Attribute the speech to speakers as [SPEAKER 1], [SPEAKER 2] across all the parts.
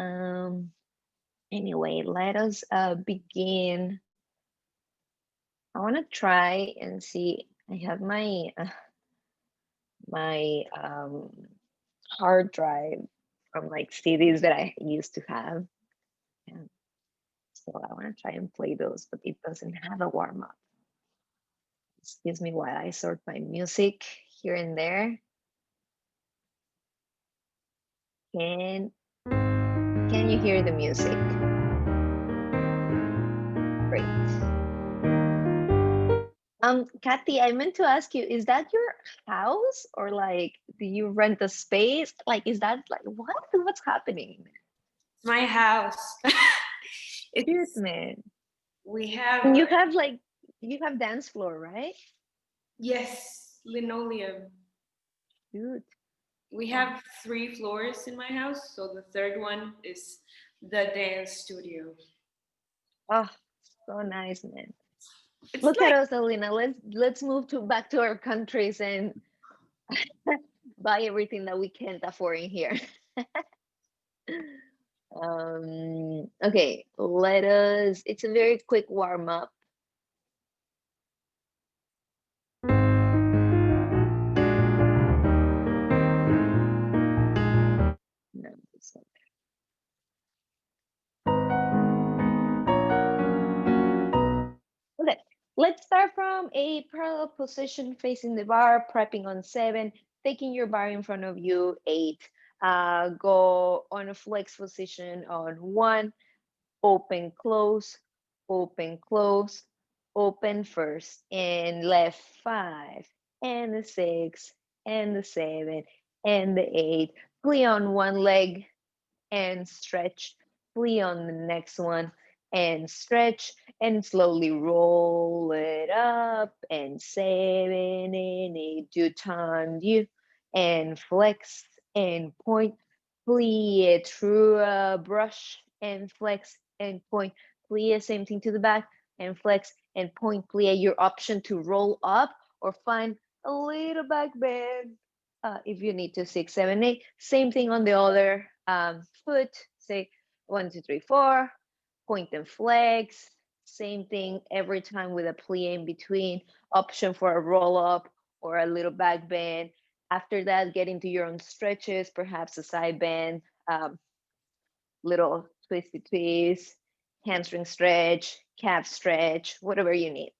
[SPEAKER 1] Um, anyway, let us begin. I want to try and see. I have my hard drive from like CDs that I used to have. And so I want to try and play those, but it doesn't have a warm up. Excuse me while I sort my music here and there. Can you hear the music? Great. Kathy, I meant to ask you, is that your house or like do you rent a space? Like, is that like what's happening?
[SPEAKER 2] My house.
[SPEAKER 1] Cute, man.
[SPEAKER 2] We have
[SPEAKER 1] And you have dance floor, right?
[SPEAKER 2] yes, linoleum.
[SPEAKER 1] Cute.
[SPEAKER 2] We have 3 floors in my house, so the third one is the dance studio.
[SPEAKER 1] Oh, so nice, man.
[SPEAKER 2] It's
[SPEAKER 1] Look at
[SPEAKER 2] like
[SPEAKER 1] us, Alina. Let's move to back to our countries and buy everything that we can't afford in here. Okay, it's a very quick warm up. No, it's not. Okay, let's start from a parallel position facing the bar, prepping on 7, taking your bar in front of you, 8. Go on a flex position on 1, open, close, open, close, open first, and left 5, and the 6, and the 7, and the 8. Plie on one leg and stretch. Plie on the next one and stretch, and slowly roll it up, and 7 and 8. Do time you and flex and point. Plie it through a brush and flex and point. Plie, same thing to the back and flex and point. Plie, your option to roll up or find a little back bend if you need to. 6, 7, 8. Same thing on the other foot. Say 1, 2, 3, 4. Point and flex. Same thing every time with a plie in between. Option for a roll up or a little back bend. After that, get into your own stretches, perhaps a side bend, little twisty twist, hamstring stretch, calf stretch, whatever you need.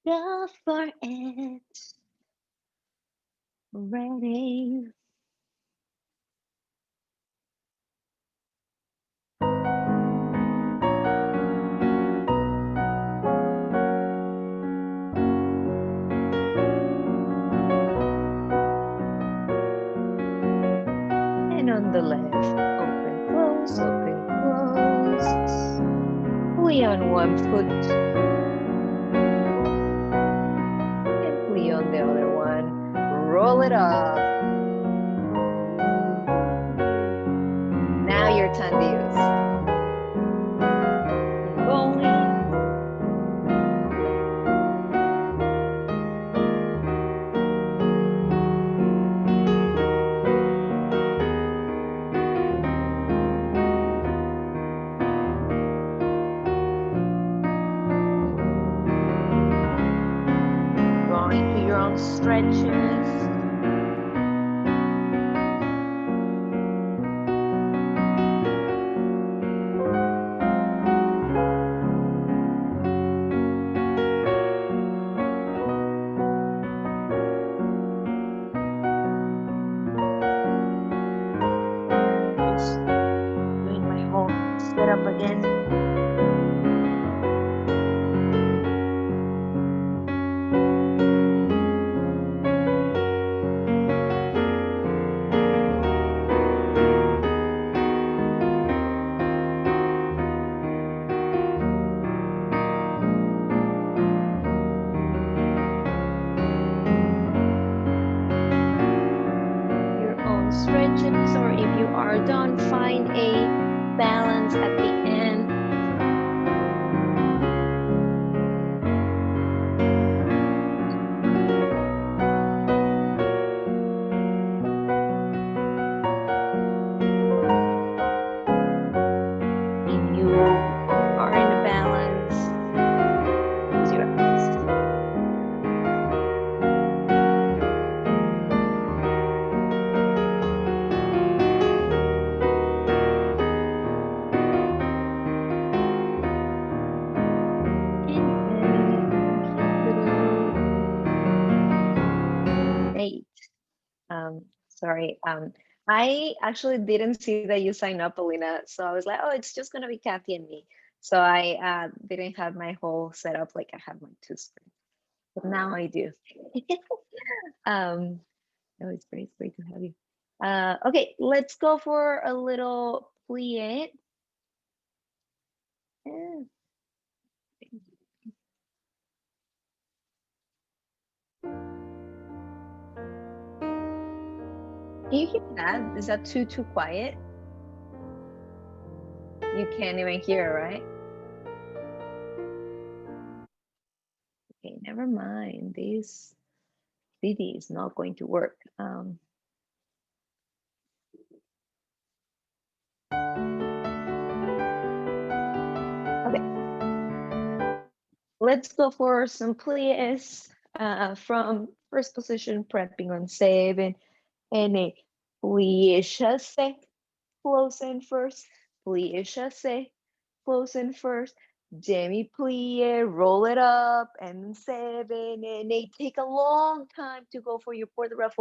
[SPEAKER 1] Go for it. Ready. And on the left, open, close, open, close. Plie on one foot. And plie on the other one. Roll it up. Now your turn to use. Keep going. Going to your own stretches. Just doing my whole setup again. Your own stretches, or if you are done, find a balance at the end. Sorry. I actually didn't see that you signed up, Alina. So I was like, oh, it's just gonna be Kathy and me. So I didn't have my whole setup like I have my two screens. But now I do. No, it's great to have you. Okay, let's go for a little plie. Eh, Can you hear that? Is that too quiet? You can't even hear, right? Okay, never mind. This CD is not going to work. Okay, let's go for some plies from first position, prepping on 7, and a plie chassé, close in first, plie chassé, close in first, demi plie, roll it up, and then 7, and 8. Take a long time to go for your port de bras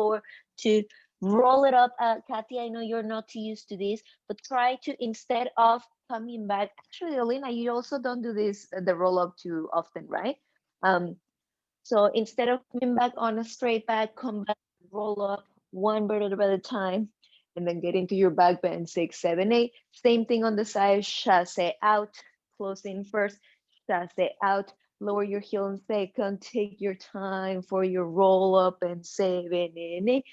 [SPEAKER 1] to roll it up. Kathy, I know you're not too used to this, but try to, instead of coming back, actually, Alina, you also don't do this, the roll up too often, right? Um, so instead of coming back on a straight back, come back, roll up one vertebra at a time, and then get into your back bend, 6, 7, 8. Same thing on the side, chasse out, close in first, chasse out, lower your heel in second, take your time for your roll up and 7 and 8.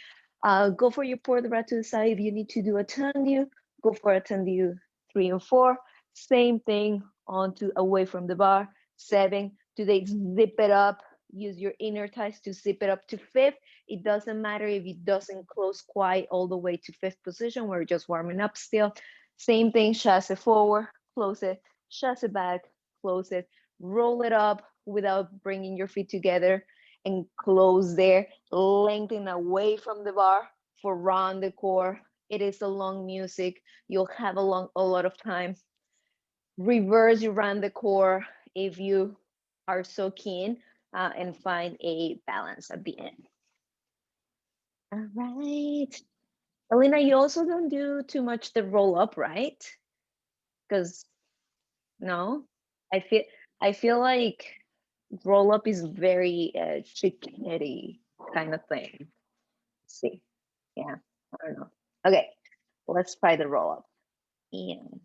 [SPEAKER 1] Go for your port de bras to the side. If you need to do a tendu, go for a tendu 3 and 4. Same thing onto away from the bar, 7. Today, zip it up. Use your inner thighs to zip it up to 5th. It doesn't matter if it doesn't close quite all the way to 5th position. We're just warming up still. Same thing, chasse forward, close it, chasse back, close it, roll it up without bringing your feet together and close there, lengthen away from the bar for round the core. It is a long music. You'll have a lot of time. Reverse you round the core if you are so keen, and find a balance at the end. All right. Alina, you also don't do too much the roll up, right? Because no, I feel I feel like roll up is very chickeny kind of thing. Let's see, yeah, I don't know. Okay, let's try the roll up. And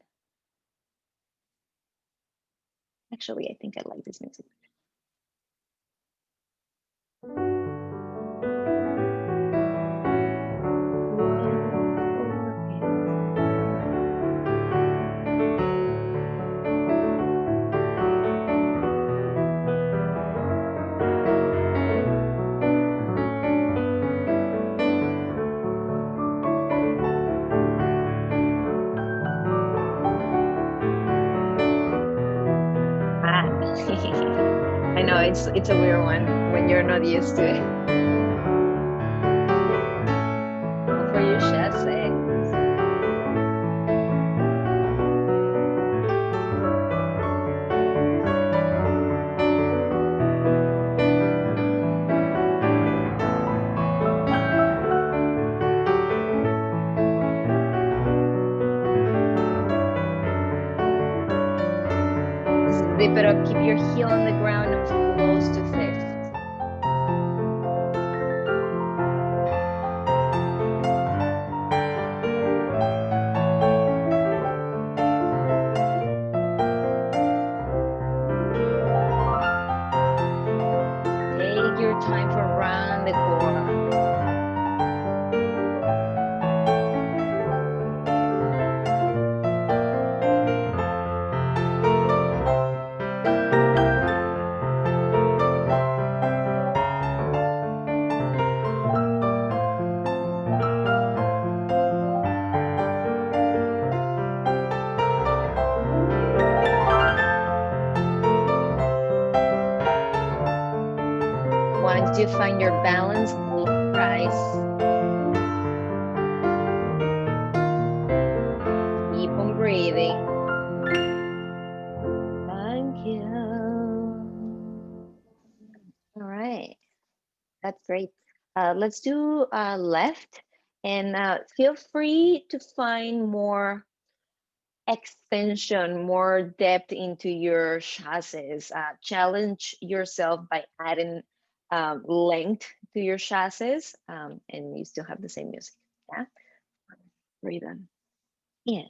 [SPEAKER 1] actually, I think I like this music. Ah, I know it's a weird one when you're not used to it. Go for your chasse. Zip it up, keep your heel on the ground and close to 5th. Take your time for round the core. Once you find your balance, rise. Keep on breathing. Thank you. All right, that's great. Let's do left. And feel free to find more extension, more depth into your chassis. Challenge yourself by adding length to your chassis, and you still have the same music. Yeah, breathe in. Yeah,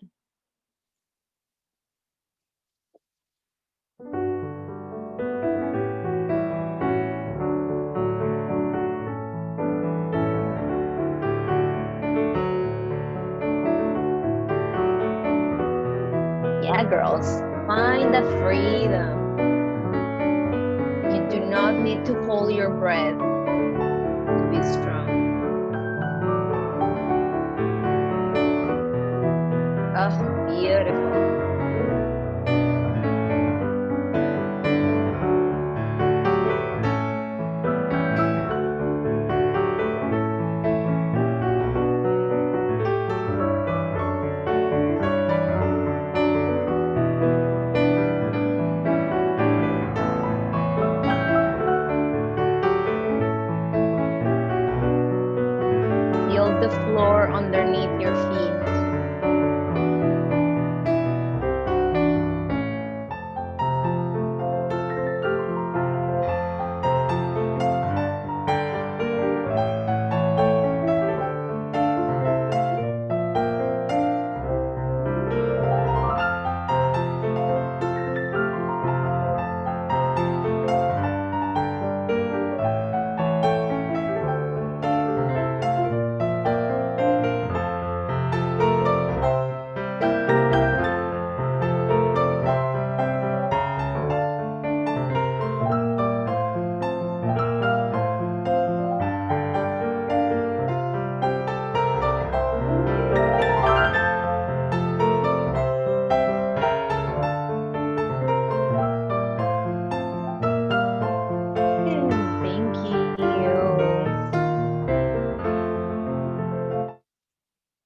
[SPEAKER 1] girls, find the freedom. You do not need to hold your breath to be strong. Oh, beautiful. Feel the floor underneath your feet.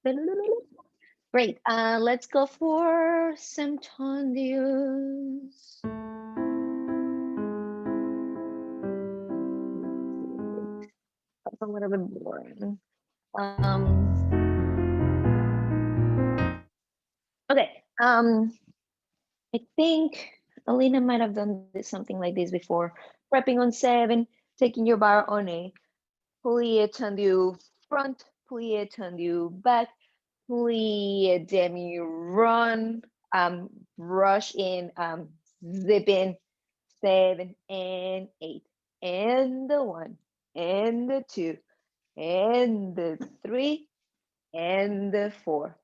[SPEAKER 1] Thank you. Great. Let's go for some tondius. That's a little bit boring. Okay. I think Alina might have done this, something like this before. Prepping on 7, taking your bar on a plie tendu front, plie tendu back, plie demi run, brush in, zip in, 7 and 8, and the 1, and the 2, and the 3, and the 4,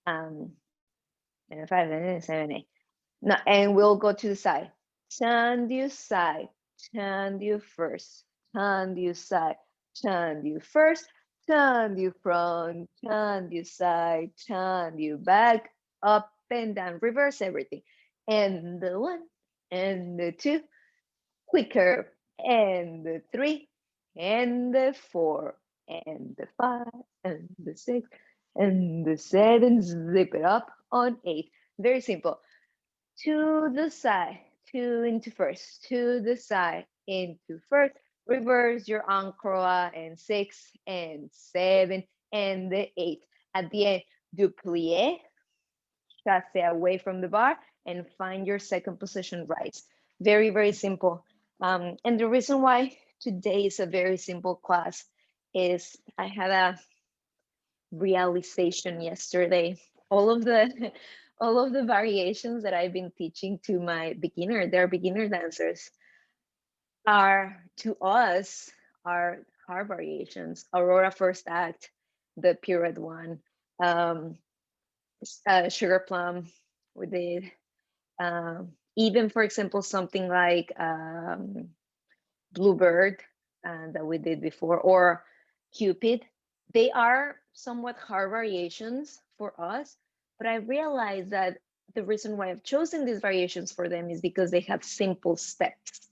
[SPEAKER 1] and 5, and 7, 8. No, and we'll go to the side. Chandu side, Chandu first, Chandu side, Chandu first, Chandu front, Chandu side, Chandu back, up and down, reverse everything. And the 1, and the 2, quicker, and the 3, and the 4, and the 5, and the 6, and the 7, zip it up on 8. Very simple. To the side, 2 into first, to the side, into first, reverse your encroix, and 6 and 7 and the 8. At the end, do plie, chasse away from the bar, and find your second position rise. Very, very simple. And the reason why today is a very simple class is I had a realization yesterday. All of the all of the variations that I've been teaching to my they're beginner dancers, are to us are hard variations. Aurora first act, the period one, um, sugar plum, we did. Even for example, something like bluebird that we did before, or Cupid. They are somewhat hard variations for us, but I realized that the reason why I've chosen these variations for them is because they have simple steps.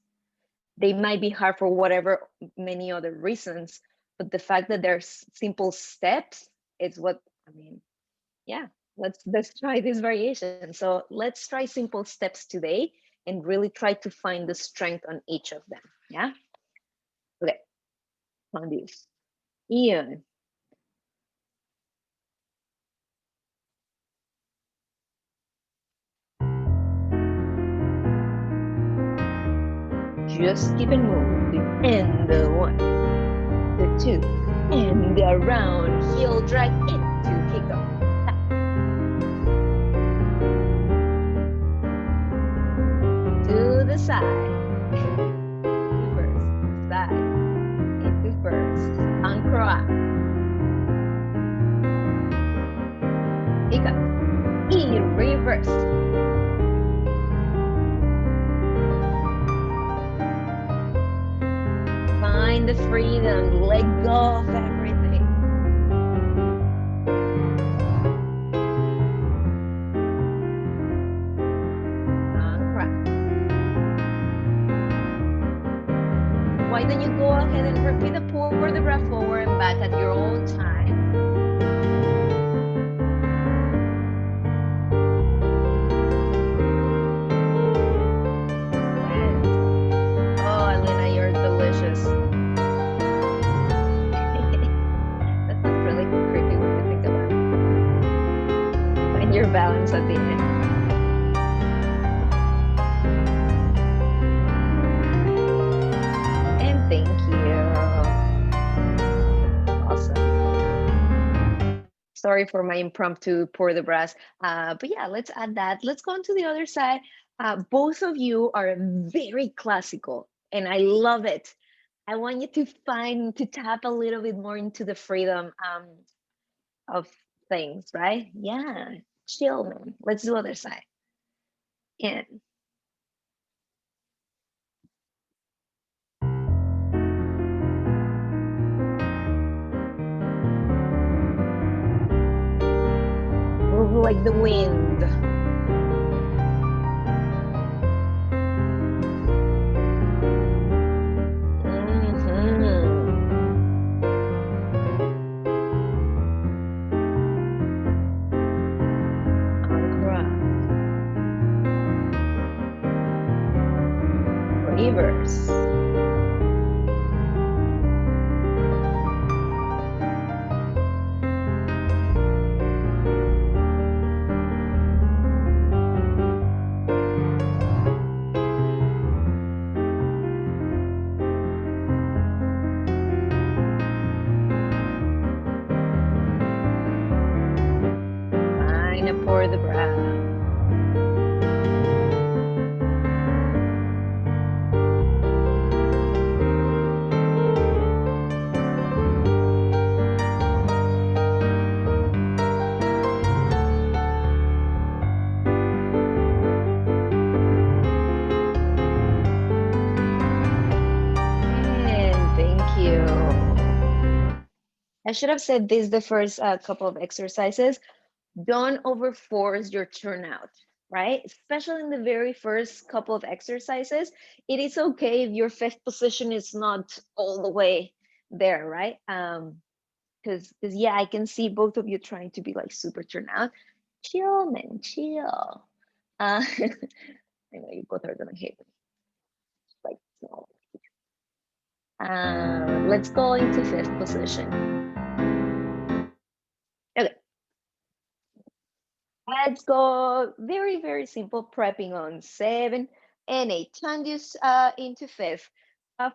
[SPEAKER 1] They might be hard for whatever many other reasons, but the fact that there's simple steps is what I mean. Yeah, let's try this variation. So let's try simple steps today and really try to find the strength on each of them. Yeah. Okay, on this. Ian. just keep it moving. And the 1, the 2, and the around, heel drag into kickoff. To the side, reverse, side, into first, anchor up, kickoff, in reverse. Find the freedom, let go of everything. Why don't you go ahead and repeat the pour the breath forward and back at your own time. Yes. Oh, Elena, you're delicious. That sounds really creepy when you think about it. Find your balance at the end. And thank you. Awesome. Sorry for my impromptu pour the brass. But yeah, let's add that. Let's go on to the other side. Both of you are very classical, and I love it. I want you to tap a little bit more into the freedom of things, right? Yeah, chill, man. Let's do other side. And move like the wind. Reverse. Fine, pour the breath. I should have said this the first couple of exercises. Don't overforce your turnout, right? Especially in the very first couple of exercises. It is okay if your fifth position is not all the way there, right? Because yeah, I can see both of you trying to be like super turnout. Chill, man, chill. I know you both are gonna hate me. Like, no. Let's go into fifth position. Okay. Let's go very, very simple prepping on 7 and 8. Tandus into fifth.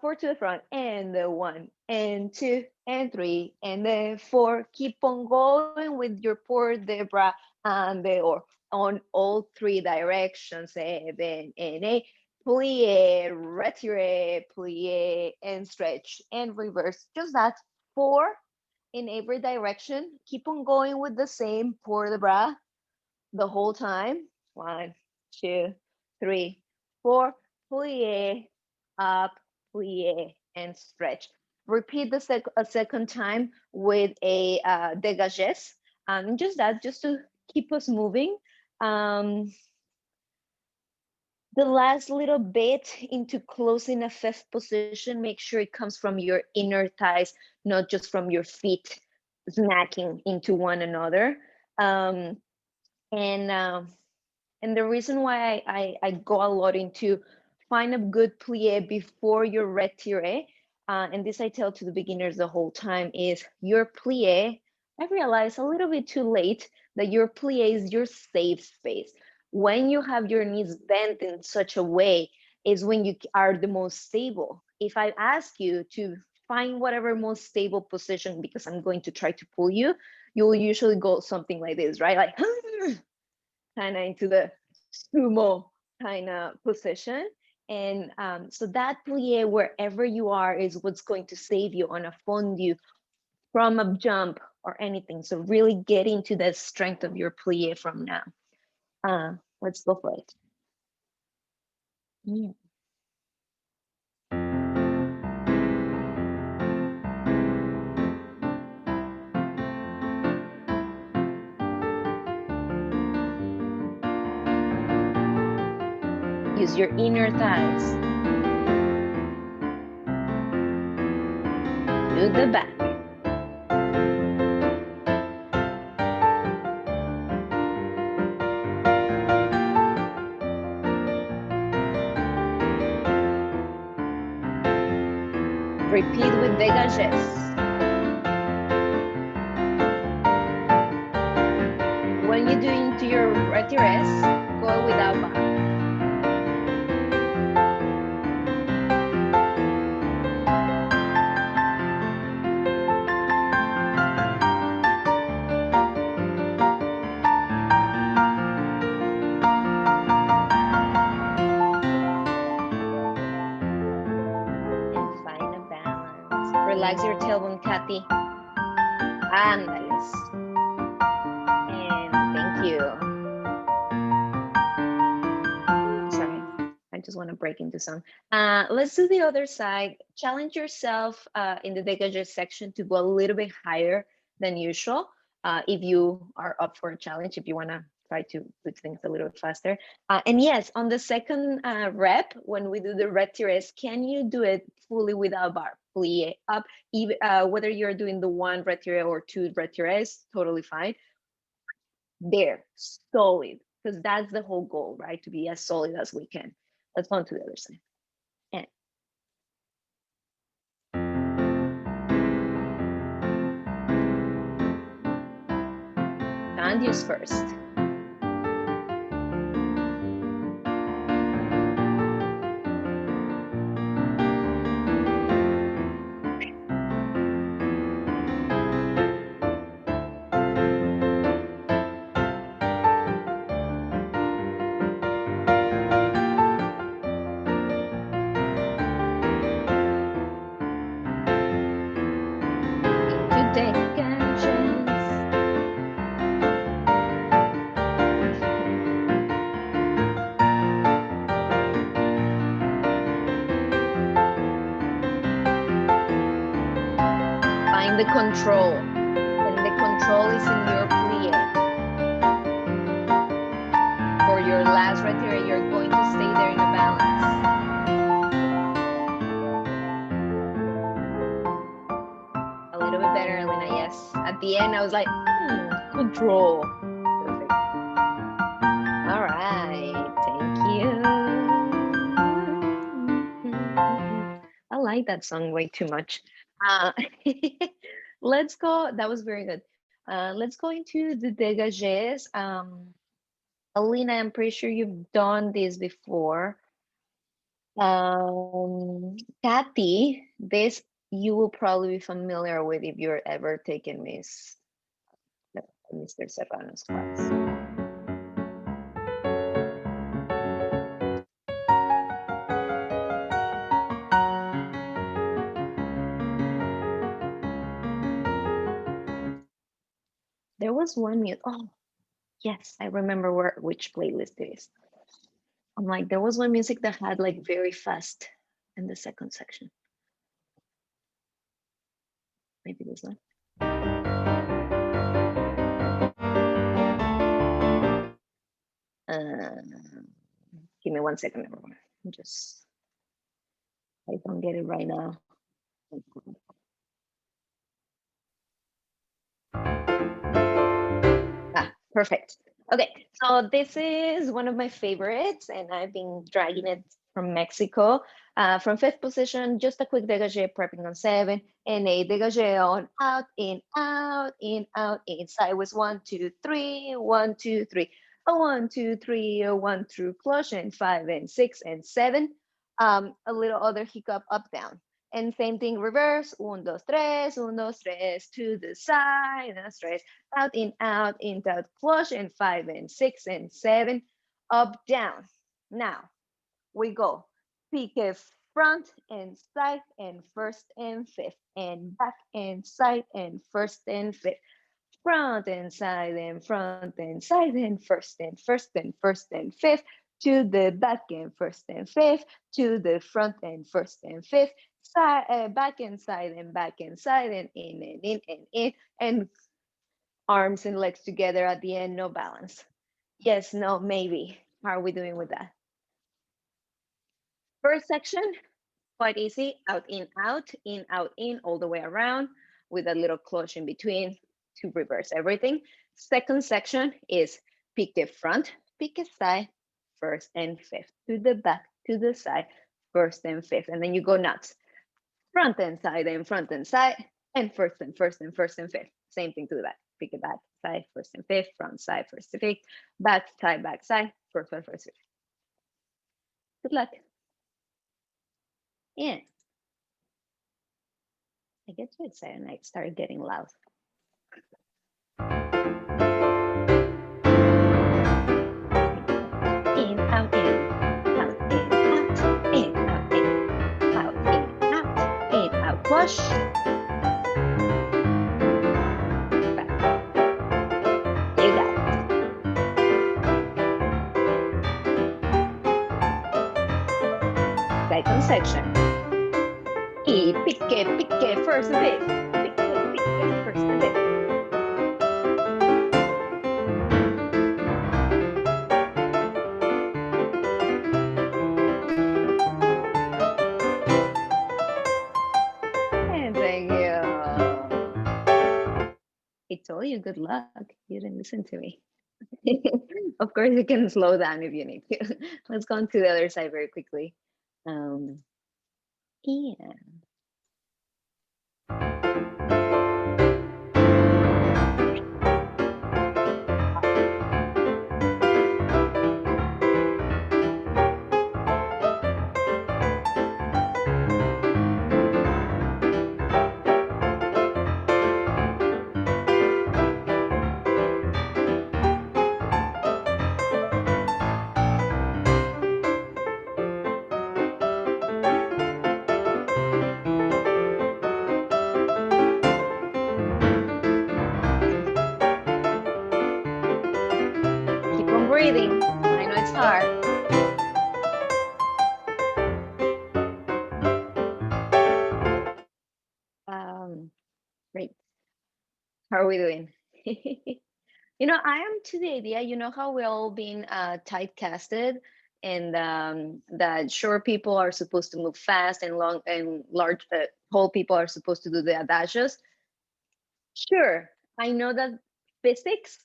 [SPEAKER 1] 4 to the front, and the 1, and 2, and 3, and then 4. Keep on going with your port, the bra, and the or on all 3 directions, 7 and 8. Plie, retire, plie, and stretch, and reverse. Just that. 4 in every direction. Keep on going with the same port the bra the whole time. 1, 2, 3, 4. Plie, up, plie, and stretch. Repeat a second time with a dégagé. Just that, just to keep us moving. The last little bit into closing a fifth position, make sure it comes from your inner thighs, not just from your feet smacking into one another. And the reason why I go a lot into find a good plie before your retire, and this I tell to the beginners the whole time, is your plie. I realize a little bit too late that your plie is your safe space. When you have your knees bent in such a way is when you are the most stable. If I ask you to find whatever most stable position, because I'm going to try to pull you, you'll usually go something like this, right? Like kind of into the sumo kind of position. And so that plie, wherever you are, is what's going to save you on a fondue from a jump or anything. So really get into the strength of your plie from now. Let's go for it. Yeah. Use your inner thighs to the back. Repeat with dégagés. When you do into your retirés, go without bar. Relax your tailbone, Kathy. Ándales. And thank you. Sorry, I just want to break into song. Let's do the other side. Challenge yourself in the dégagé section to go a little bit higher than usual. If you are up for a challenge, if you want to try to do things a little bit faster. And yes, on the second rep, when we do the retirés, can you do it fully without bar? Plie up, even, whether you're doing the one retiré or two retirés, totally fine. There, solid, because that's the whole goal, right? To be as solid as we can. Let's go on to the other side. And Candice first. Find the control, and the control is in your plie. For your last retiré, you're going to stay there in a balance. A little bit better, Elena, yes. At the end, I was like, control. Perfect. All right, thank you. I like that song way too much. Let's go, that was very good. Let's go into the dégagés. Alina, I'm pretty sure you've done this before. Kathy, this you will probably be familiar with if you're ever taken Mr. Serrano's class. There was one mute. Oh, yes, I remember which playlist it is. I'm like, there was one music that had like very fast in the second section. Maybe this one. Give me 1 second, everyone. I don't get it right now. Perfect. Okay, so this is one of my favorites, and I've been dragging it from Mexico. From fifth position, just a quick dégagé, prepping on 7, and a dégagé on out, in, sideways, 1, 2, 3, 1, 2, 3, a 1, 2, 3, a 1 through cloche, and 5 and 6 and 7. A little other hiccup, up, down. And same thing, reverse, 1, 2, 3, 1, 2, 3, to the side, and 3, out, in, out, flush, and 5, and 6, and 7, up, down. Now, we go pique front and side and first and fifth, and back and side and first and fifth, front and side and front and side and first and fifth, to the back and first and fifth, to the front and first and fifth, side, back and side and back and side, and in, and arms and legs together at the end, no balance. Yes, no, maybe. How are we doing with that? First section, quite easy, out, in, all the way around with a little cloche in between to reverse everything. Second section is pique front, pique side, first and fifth, to the back, to the side, first and fifth, and then you go nuts. Front and side, and first and fifth. Same thing to the back. Pique back, side, first and fifth, front, side, first and fifth, back, side, first, fifth. Good luck. Yeah. I get too excited and I start getting loud. In, out, in, out, in, out, in, out, in, out, in, out, push. Back. You got it. Second section. Y pique, first and fifth. Pique, first and fifth. And thank you. I told you good luck. You didn't listen to me. Of course, you can slow down if you need to. Let's go on to the other side very quickly. Yeah. Keep on breathing. I know it's hard. Great. How are we doing? You know, I am to the idea, you know how we're all being typecasted, and that short people are supposed to move fast and long and large tall people are supposed to do the adagios. Sure, I know that physics,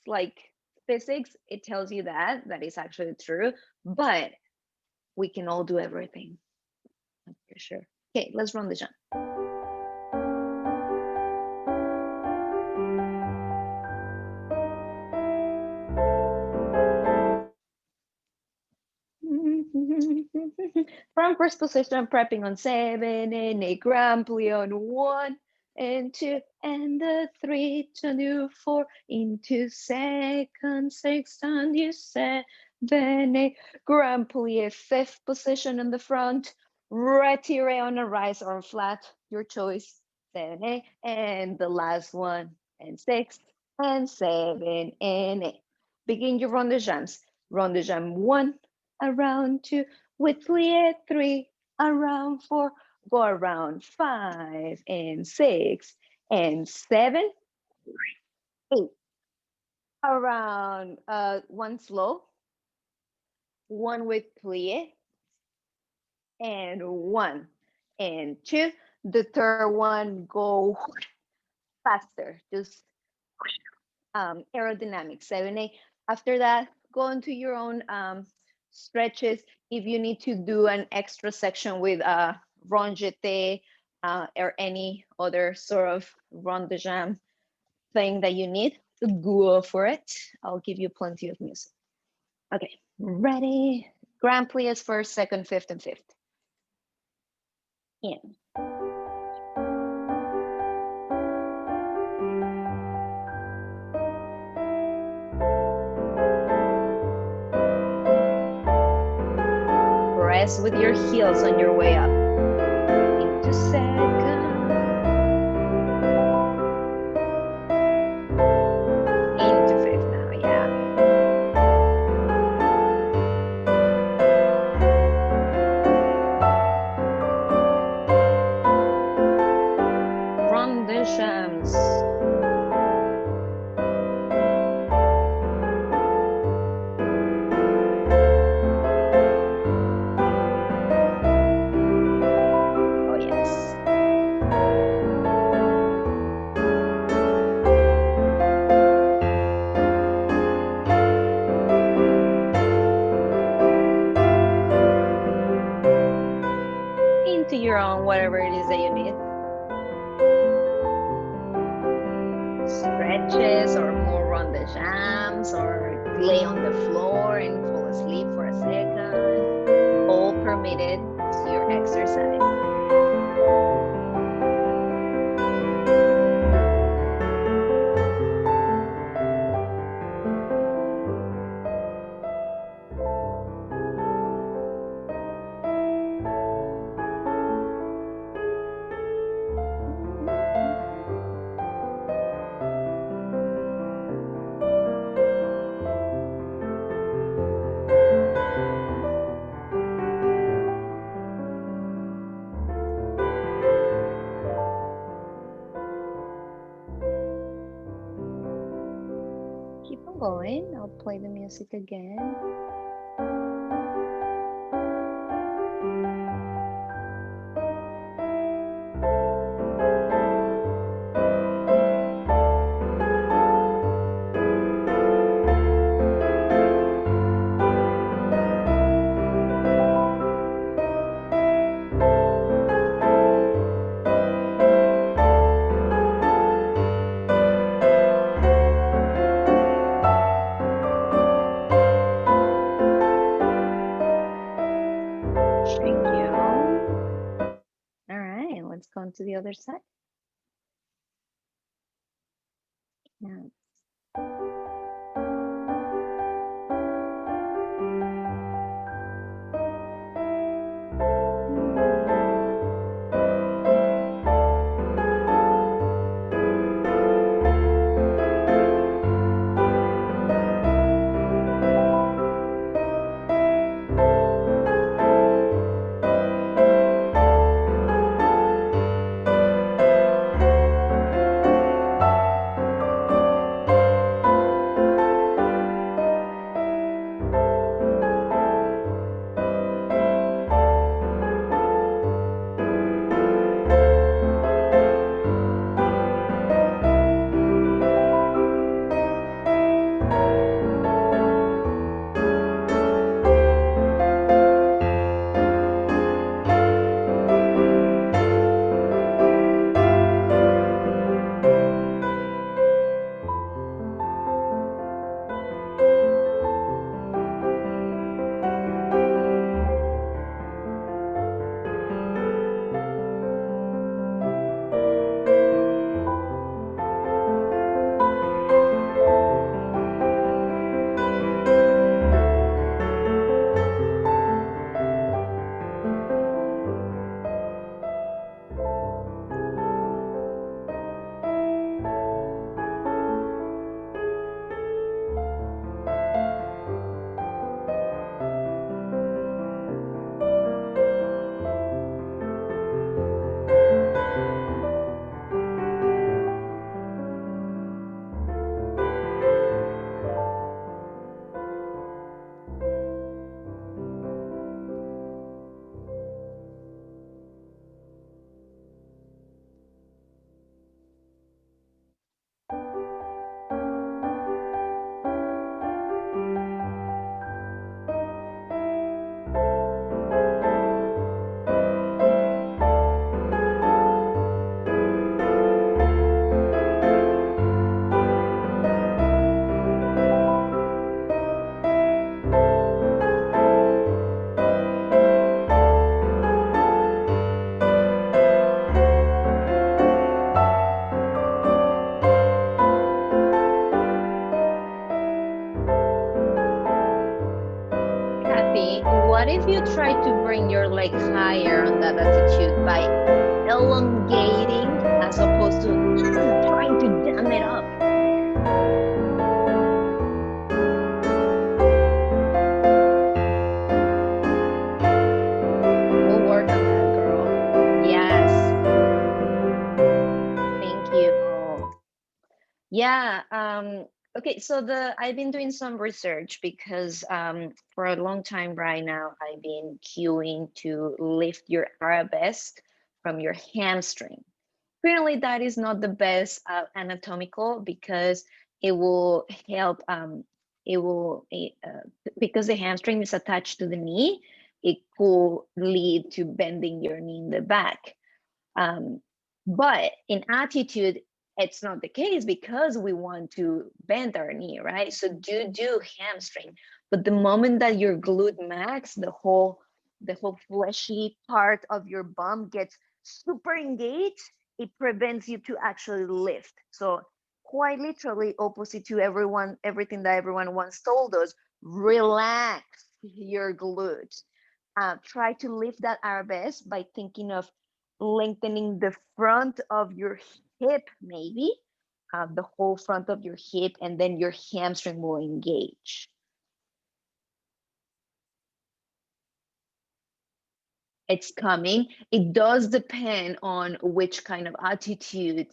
[SPEAKER 1] it tells you that is actually true, but we can all do everything. For sure. Okay, let's run the jump. From first position, prepping on 7 and a grand plie on 1 and 2 and the 3 to do 4 into second, 6 and you 7 a grand plie, fifth position in the front, retire on a rise or flat, your choice, 7 a, and the last one and 6 and 7 and 8. Begin your rond de jambes. Rond de jambe 1, around 2, with plie 3, around 4, go around 5 and 6 and 7, 8, around 1 slow, 1 with plie, and 1 and 2. The third one, go faster, just aerodynamic, 7, 8. After that, go into your own stretches. If you need to do an extra section with rond jeté or any other sort of rond de jambe thing that you need, go for it. I'll give you plenty of music. Okay, ready? Grand plies first, second, fifth, and fifth. In. Press with your heels on your way up. Into second. Into fifth now, yeah. Run the shams. Oh, yes. Into your own, whatever it is that you need. Stretches or more run the jams or lay on the floor and fall asleep for a second. All permitted. It's your exercise. Keep on going. I'll play the music again. Thank you. All right, let's go on to the other side. Now, Maybe what if you try to bring your leg higher on that attitude by elongating as opposed to trying to jam it up there? We'll work on that, girl. Yes. Thank you. Yeah. Okay. So I've been doing some research because for a long time right now I've been cueing to lift your arabesque from your hamstring. Apparently, that is not the best anatomical because it will help. It will because the hamstring is attached to the knee. It could lead to bending your knee in the back. Um, but in attitude, it's not the case because we want to bend our knee, right? So do hamstring. But the moment that your glute max, the whole fleshy part of your bum gets super engaged, it prevents you to actually lift. So quite literally opposite to everything that everyone once told us, relax your glute. Try to lift that arabesque by thinking of lengthening the front of your hip, maybe the whole front of your hip, and then your hamstring will engage. It's coming. It does depend on which kind of attitude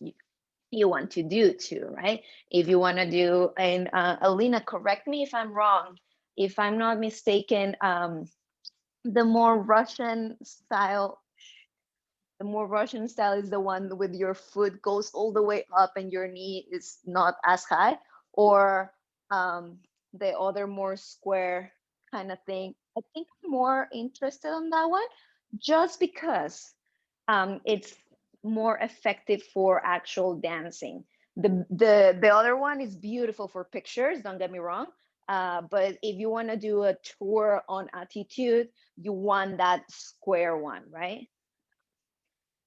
[SPEAKER 1] you want to do too, right? If you want to do, and Alina, correct me if I'm wrong. If I'm not mistaken, the more Russian style is the one with your foot goes all the way up and your knee is not as high, or the other more square kind of thing. I think I'm more interested on that one just because it's more effective for actual dancing. The other one is beautiful for pictures, don't get me wrong. But if you want to do a tour on attitude, you want that square one, right?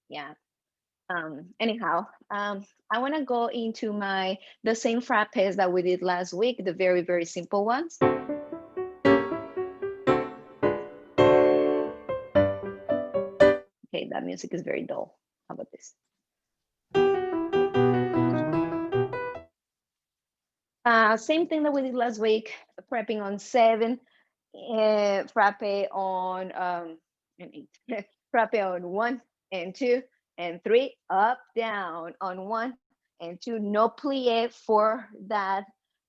[SPEAKER 1] Yeah. Anyhow, I want to go into the same frappes that we did last week, the very, very simple ones. Okay, that music is very dull. How about this? Same thing that we did last week, prepping on 7, frappe on and 8, frappe on 1 and 2 and 3, up, down on 1 and 2, no plie for that,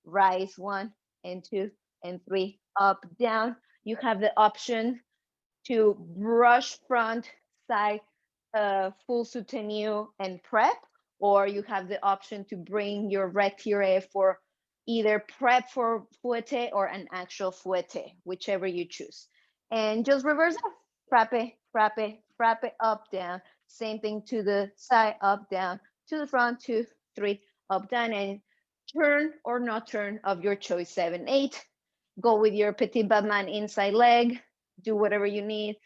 [SPEAKER 1] rise 1 and 2 and 3, up, down. You have the option to brush front, side, full soutenu and prep, or you have the option to bring your retiré for either prep for fouette or an actual fouette, whichever you choose. And just reverse it, frappe, frappe, frappe, up, down. Same thing to the side, up, down, to the front, 2, 3, up, down, and turn or not turn of your choice, 7, 8. Go with your petit battement inside leg, do whatever you need.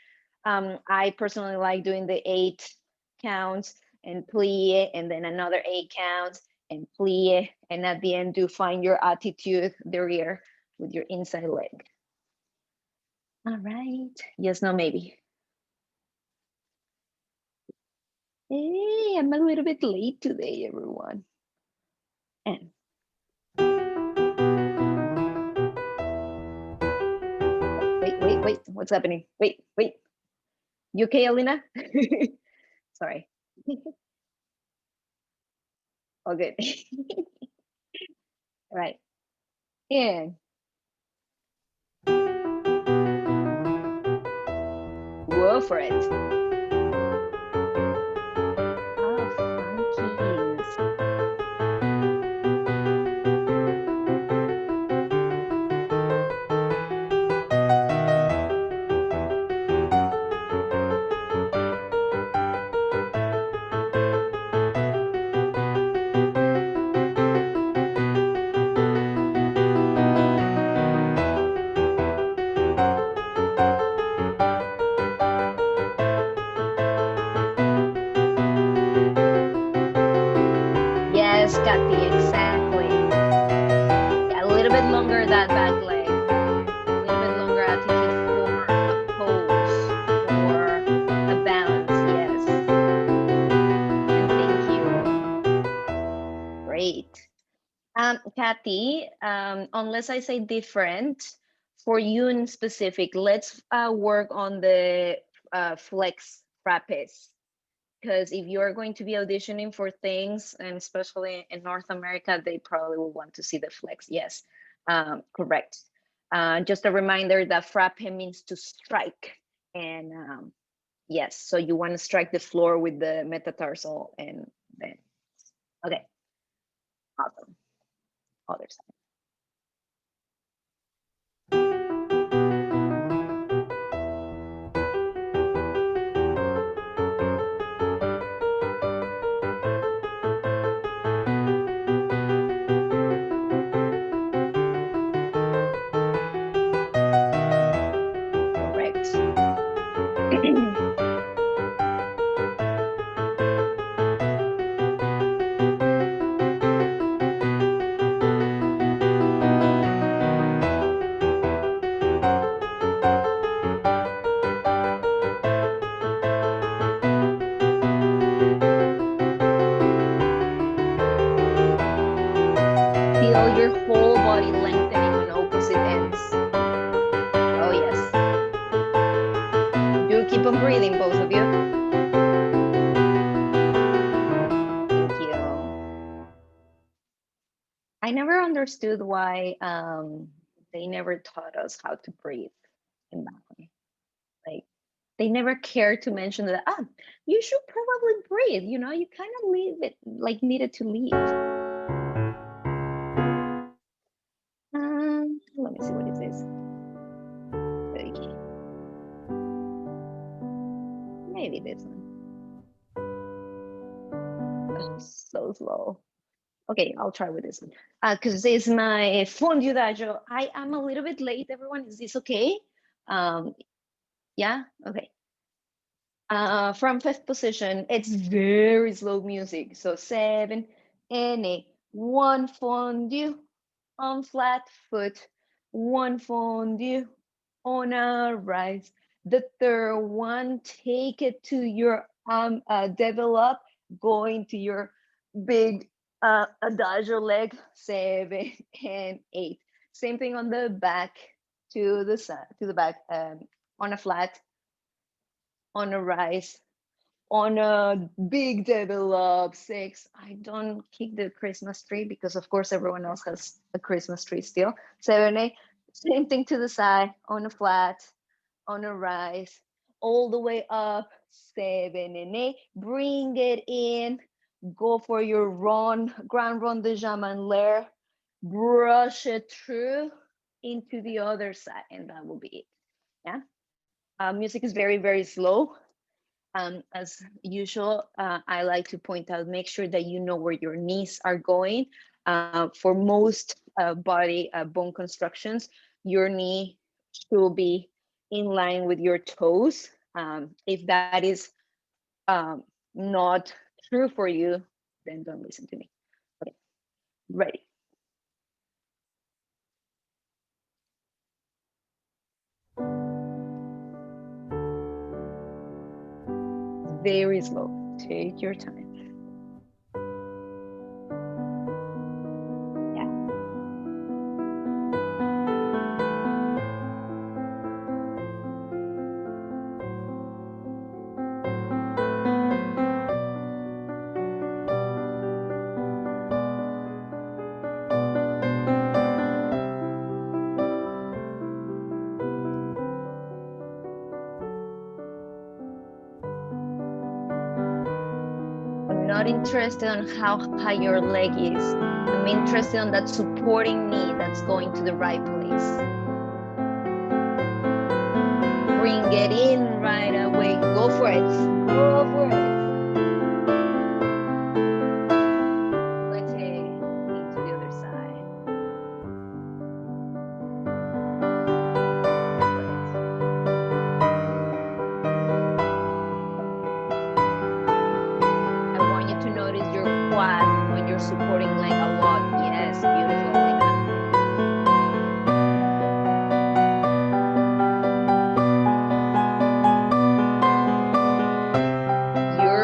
[SPEAKER 1] I personally like doing the 8 counts and plie, and then another 8 counts and plie, and at the end do find your attitude, the rear with your inside leg. All right. Yes, no, maybe. Hey, I'm a little bit late today, everyone. And wait. What's happening? Wait. You okay, Alina? Sorry. All good. All right. And go for it. Oh, funkies. Kathy, unless I say different, for you in specific, let's work on the flex frappes. Because if you're going to be auditioning for things, and especially in North America, they probably will want to see the flex. Yes, correct. Just a reminder that frappe means to strike. And yes, so you want to strike the floor with the metatarsal and then, okay, awesome. Other side. Correct. Feel your whole body lengthening on opposite ends. Oh, yes. Do keep on breathing, both of you. Thank you. I never understood why they never taught us how to breathe in ballet. Like, they never cared to mention that, you should probably breathe, you kind of leave it, like, needed to leave. Let me see, what is this? Okay. Maybe this one. Oh, so slow. Okay, I'll try with this one. Because it's my fondue dajo. I am a little bit late, everyone. Is this okay? Yeah? Okay. From fifth position, it's very slow music. So 7 and 8. 1 fondue on flat foot. 1 fondue on a rise. The third one, take it to your develop, going to your big adagio leg. 7 and 8. Same thing on the back, to the side, to the back, on a flat, on a rise, on a big develop. 6. I don't kick the Christmas tree because of course everyone else has a Christmas tree still. 7, 8. Same thing to the side, on a flat, on a rise, all the way up. 7 and 8. Bring it in. Go for your grand rond de jambe and lair. Brush it through into the other side, and that will be it. Yeah. Music is very, very slow. As usual, I like to point out, make sure that you know where your knees are going. For most body bone constructions, your knee should be in line with your toes. If that is not true for you, then don't listen to me. Okay, ready. Very slow. Take your time. Yeah. I'm not interested on how high your leg is. I'm interested on that supporting knee that's going to the right place. Bring it in right away. Go for it. Go for it. Let's say into the other side. I want you to notice your quad when you're supporting leg a lot. Yes, beautiful, Elena. You're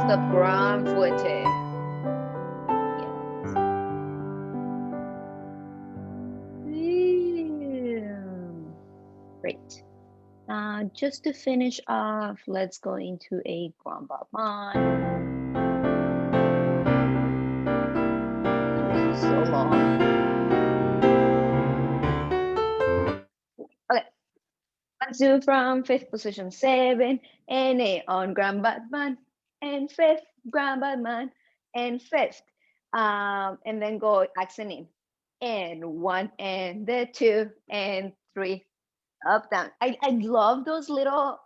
[SPEAKER 1] stop, gran fuerte. Yeah. Great. Just to finish off, let's go into a grand battement. This is so long. Okay, let's do from fifth position 7 and 8 on grand batman and fifth grand batman and fifth. And then go accent in. And 1 and the 2 and 3 up down. I love those little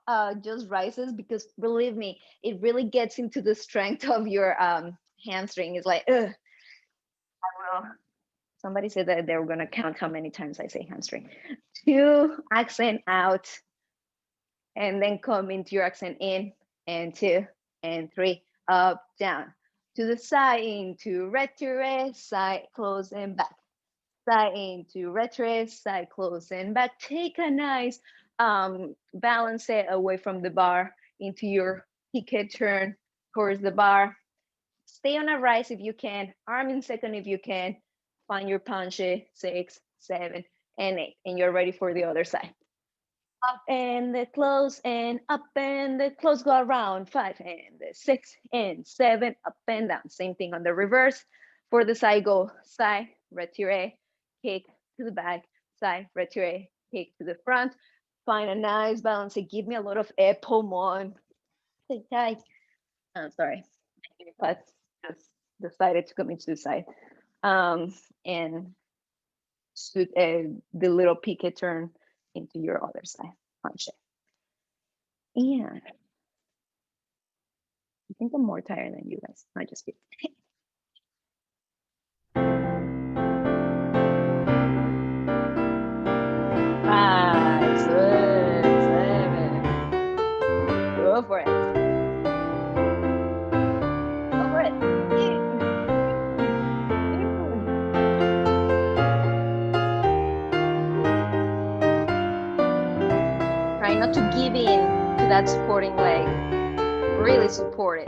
[SPEAKER 1] just rises because believe me, it really gets into the strength of your hamstring. It's like, ugh, I will. Somebody said that they were gonna count how many times I say hamstring. 2 accent out, and then come into your accent in, and 2 and 3 up down to the side into retire, side close and back. Side into retro, side close and back. Take a nice balance it away from the bar into your piquet turn towards the bar. Stay on a rise if you can, arm in second if you can. Find your punche, 6, 7, and 8, and you're ready for the other side. Up and the close and up and the close, go around 5 and the 6 and 7, up and down. Same thing on the reverse. For the side, go side, retire, kick to the back, side, retire, kick to the front. Find a nice balance. Give me a lot of air, pulmon. Stay tight. I'm sorry, but just decided to commit suicide. And the little piquet turn into your other side, punch it. And I think I'm more tired than you guys. I just kidding. 5, 6, 7. Go for it. Go for it. Try not to give in to that supporting leg. Really support it.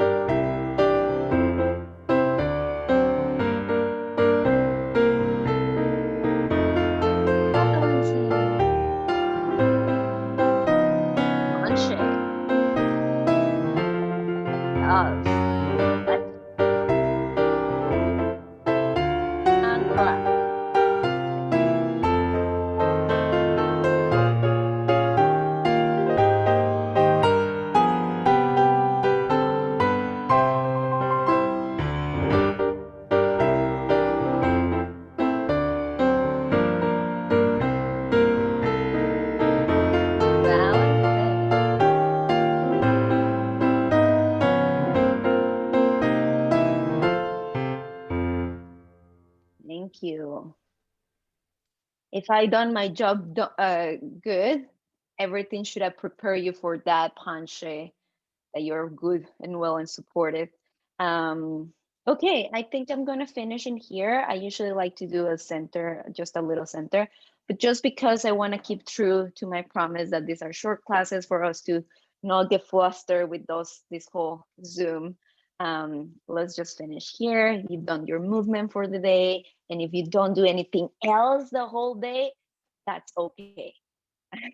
[SPEAKER 1] Punch it. Yes. And crack. Thank you. If I done my job good, everything should have prepared you for that punch that you're good and well and supportive. Okay, I think I'm gonna finish in here. I usually like to do a center, just a little center, but just because I want to keep true to my promise that these are short classes for us to not get flustered with this whole Zoom. Let's just finish here. You've done your movement for the day, and if you don't do anything else the whole day, that's okay.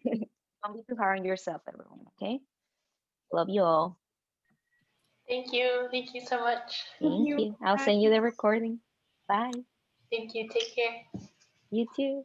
[SPEAKER 1] Don't be too hard on yourself, everyone. Okay, love you all.
[SPEAKER 3] Thank you. Thank you so much.
[SPEAKER 1] Thank you. I'll send you the recording. Bye.
[SPEAKER 3] Thank you. Take care.
[SPEAKER 1] You too.